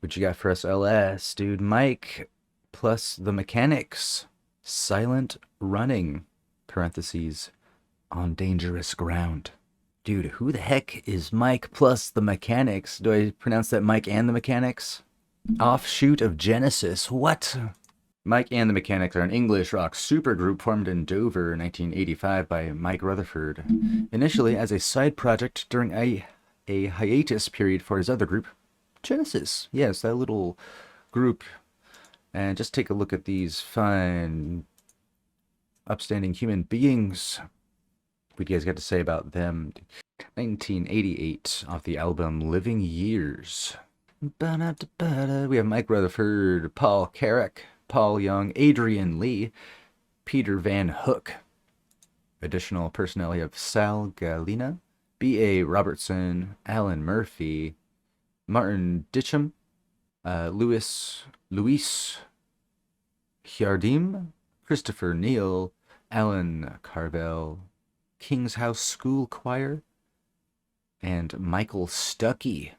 What you got for us, LS, dude? Mike plus the mechanics. Silent running. Parentheses. On dangerous ground. Dude, who the heck is Mike plus the mechanics? Do I pronounce that Mike and the mechanics? Offshoot of Genesis. What? Mike and the Mechanics are an English rock supergroup formed in Dover in 1985 by Mike Rutherford, initially as a side project during a hiatus period for his other group, Genesis. Yes, that little group. And just take a look at these fine, upstanding human beings. What do you guys got to say about them? 1988 off the album Living Years. We have Mike Rutherford, Paul Carrack, Paul Young, Adrian Lee, Peter Van Hook. Additional personnel, we have Sal Galina, B.A. Robertson, Alan Murphy, Martin Ditcham, Luis Hjardim, Christopher Neal, Alan Carvel, King's House School Choir, and Michael Stuckey.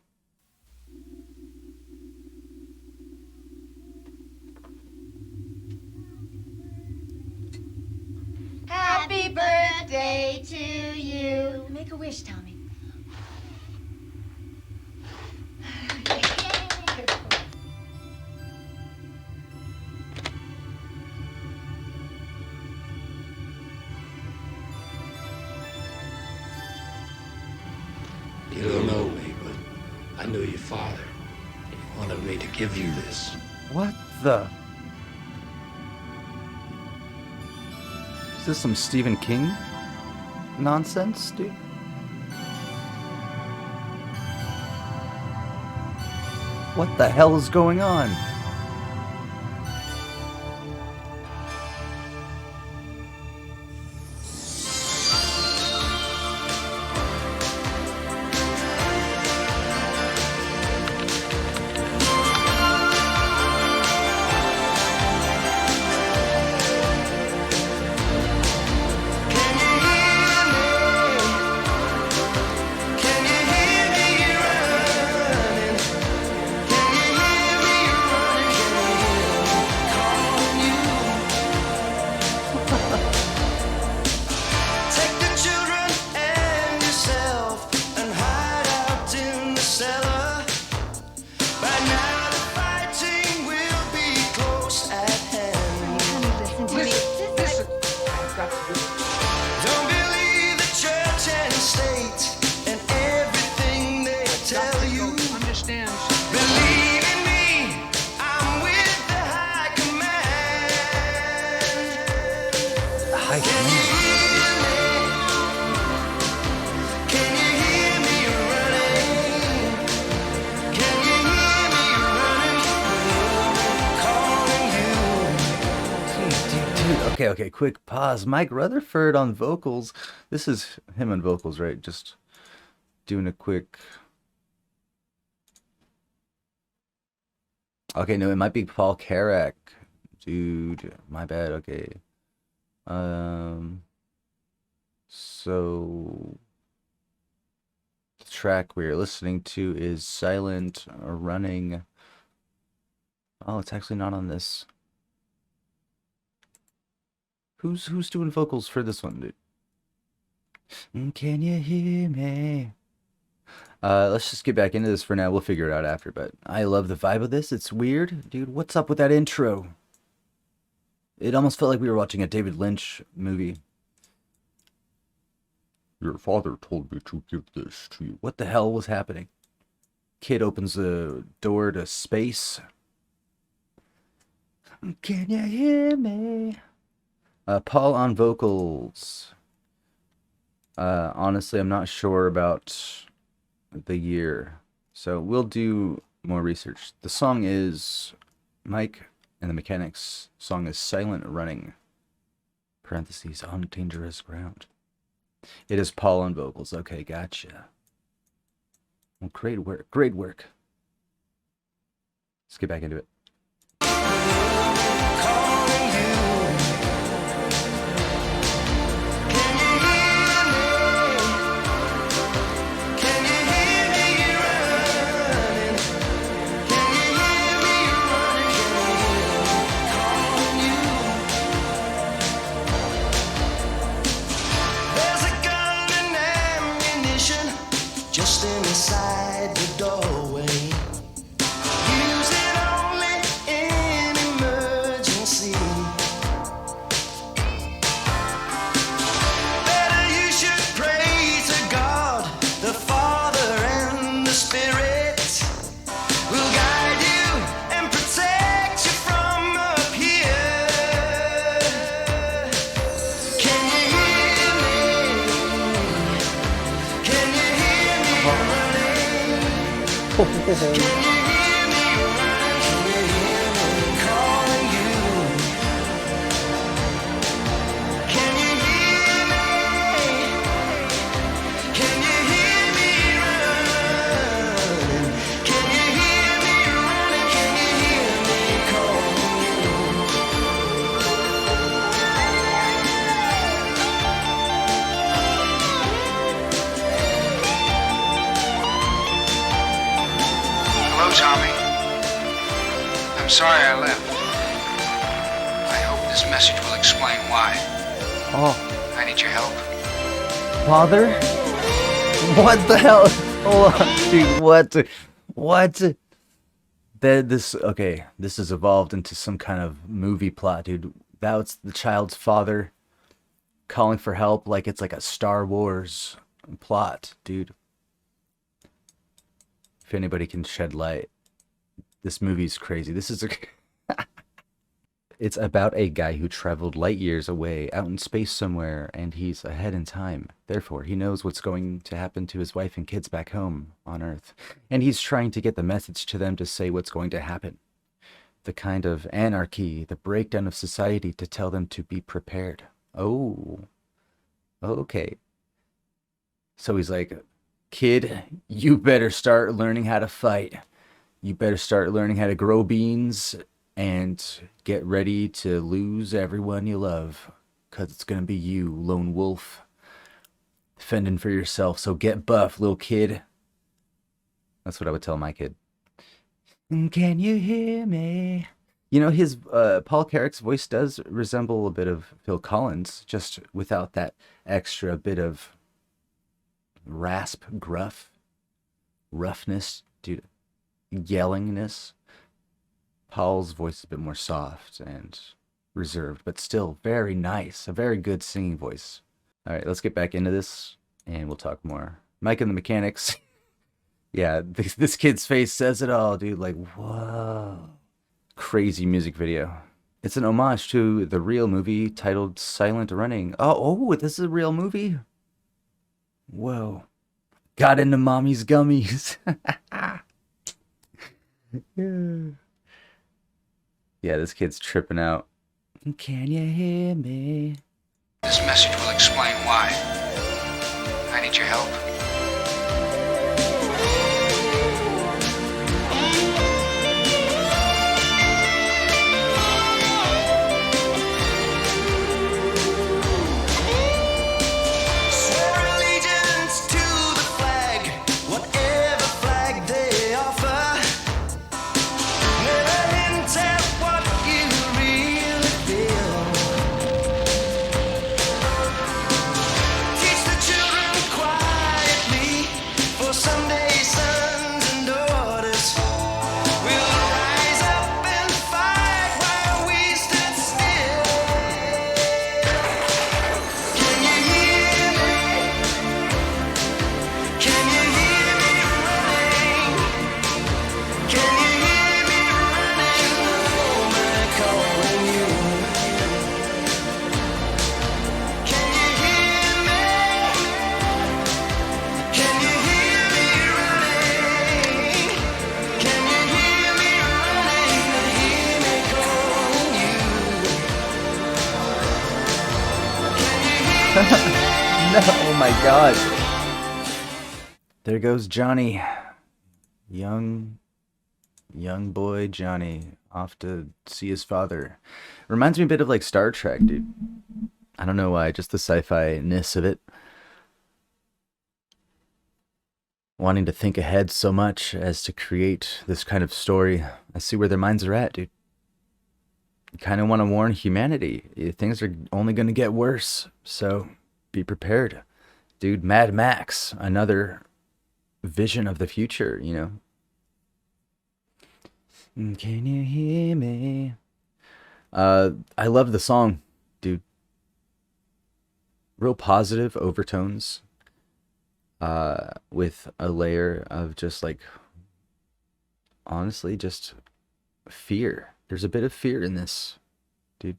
Happy birthday to you. Make a wish, Tommy. You don't know me, but I knew your father. He wanted me to give you this. What the? Is this some Stephen King nonsense, dude? What the hell is going on? Okay, quick pause. Mike Rutherford on vocals. This is him on vocals, right? Just doing a quick... Okay, no, it might be Paul Carrack. Dude, my bad, okay. So... the track we're listening to is Silent Running. Oh, it's actually not on this. Who's doing vocals for this one, dude? Can you hear me? Let's just get back into this for now. We'll figure it out after, but I love the vibe of this. It's weird. Dude, what's up with that intro? It almost felt like we were watching a David Lynch movie. Your father told me to give this to you. What the hell was happening? Kid opens the door to space. Can you hear me? Paul on vocals. Honestly, I'm not sure about the year, so we'll do more research. The song is Mike and the Mechanics. Song is Silent Running. Parentheses, on dangerous ground. It is Paul on vocals. Okay, gotcha. Well, great work. Great work. Let's get back into it. Can you hear me running? Can you hear the hell? Hello, Tommy. I'm sorry I left. I hope this message will explain why. Oh, I need your help. father? What the hell? Hold on, dude. What? What? Okay, this has evolved into some kind of movie plot, dude. That's the child's father calling for help like it's like a Star Wars plot, dude. If anybody can shed light, this movie's crazy. This is a It's about a guy who traveled light years away out in space somewhere, and he's ahead in time. Therefore, he knows what's going to happen to his wife and kids back home on Earth. And he's trying to get the message to them to say what's going to happen. The kind of anarchy, the breakdown of society to tell them to be prepared. Oh, okay. So he's like, kid, you better start learning how to fight. You better start learning how to grow beans and get ready to lose everyone you love, because it's going to be you, lone wolf, fending for yourself. So get buff, little kid. That's what I would tell my kid. Can you hear me? You know, his Paul Carrick's voice does resemble a bit of Phil Collins, just without that extra bit of rasp, roughness, dude, yellingness. Paul's voice is a bit more soft and reserved, but still very nice. A very good singing voice. All right, let's get back into this, and we'll talk more. Mike and the Mechanics. Yeah, this kid's face says it all, dude. Like, whoa. Crazy music video. It's an homage to the real movie titled Silent Running. Oh, this is a real movie? Whoa. Got into mommy's gummies. Yeah, this kid's tripping out. Can you hear me? This message will explain why. I need your help. No, oh my god. There goes Johnny. Young boy Johnny off to see his father. Reminds me a bit of like Star Trek, dude. I don't know why, just the sci-fi-ness of it. Wanting to think ahead so much as to create this kind of story. I see where their minds are at, dude. You kind of want to warn humanity. Things are only going to get worse, so be prepared. Dude, Mad Max, another vision of the future, you know? Can you hear me? I love the song, dude. Real positive overtones, with a layer of just like, honestly, just fear. There's a bit of fear in this, dude.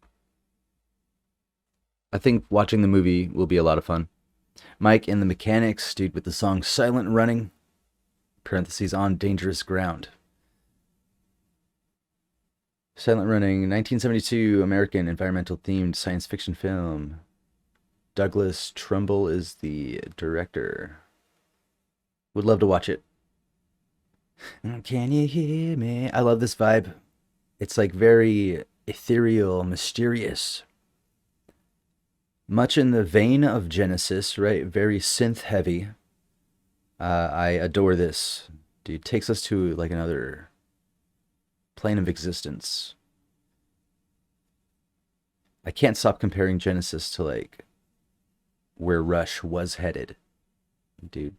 I think watching the movie will be a lot of fun. Mike and the Mechanics, dude, with the song Silent Running. parentheses, on dangerous ground. Silent Running, 1972 American environmental themed science fiction film. Douglas Trumbull is the director. Would love to watch it. Can you hear me? I love this vibe. It's like very ethereal, mysterious. Much in the vein of Genesis, right? Very synth heavy. I adore this. Dude, takes us to like another plane of existence. I can't stop comparing Genesis to like where Rush was headed. Dude,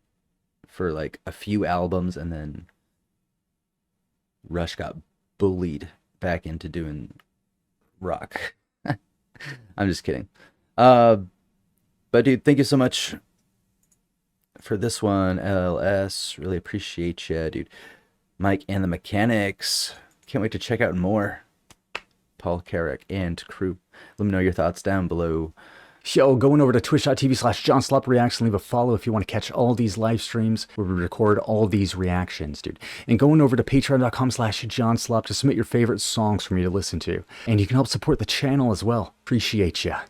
for like a few albums, and then Rush got bullied back into doing rock. I'm just kidding. But dude, thank you so much for this one, LS. Really appreciate you, dude. Mike and the Mechanics. Can't wait to check out more. Paul Carrick and crew. Let me know your thoughts down below. Yo, going over to twitch.tv/JohnSlopReacts and leave a follow if you want to catch all these live streams where we record all these reactions, dude. And going over to patreon.com/JohnSlop to submit your favorite songs for me to listen to. And you can help support the channel as well. Appreciate ya.